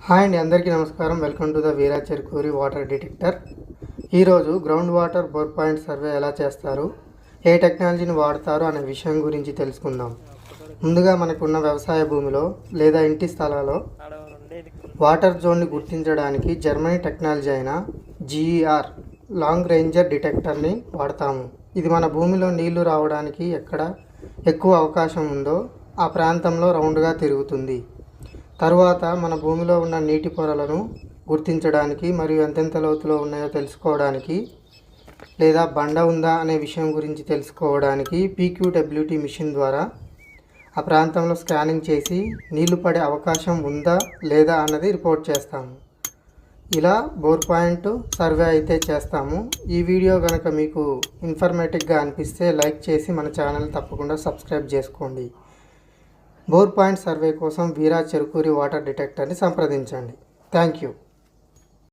Hi అండి, అందరికీ నమస్కారం. Welcome to the Veera Cherukuri water detector. ఈరోజు ground water bore point survey ఎలా చేస్తారు, ఏ టెక్నాలజీని వాడతారు అనే విషయం గురించి తెలుసుకుందాం. ముందుగా మనకున్న వ్యవసాయ భూమిలో లేదా ఇంటి స్థలాల్లో వాటర్ జోన్ని గుర్తించడానికి జర్మనీ టెక్నాలజీ అయిన GER లాంగ్ రేంజర్ డిటెక్టర్ని వాడతాము. ఇది మన భూమిలో నీళ్లు రావడానికి ఎక్కడ ఎక్కువ అవకాశం ఉందో ఆ ప్రాంతంలో రౌండ్గా తిరుగుతుంది. తరువాత మన భూమిలో ఉన్న నీటి పొరలను గుర్తించడానికి మరియు ఎంతెంత లోతులో ఉన్నాయో తెలుసుకోవడానికి లేదా బండ ఉందా అనే విషయం గురించి తెలుసుకోవడానికి PQWT మిషన్ ద్వారా ఆ ప్రాంతంలో స్కానింగ్ చేసి నీళ్లు పడే అవకాశం ఉందా లేదా అన్నది రిపోర్ట్ చేస్తాము. ఇలా బోర్ పాయింట్ సర్వే అయితే చేస్తాము. ఈ వీడియో కనుక మీకు ఇన్ఫర్మేటివ్గా అనిపిస్తే లైక్ చేసి మన ఛానల్ తప్పకుండా సబ్స్క్రైబ్ చేసుకోండి. బోర్ పాయింట్ సర్వే కోసం వీరా చెరుకూరి వాటర్ డిటెక్టర్ని సంప్రదించండి. Thank you.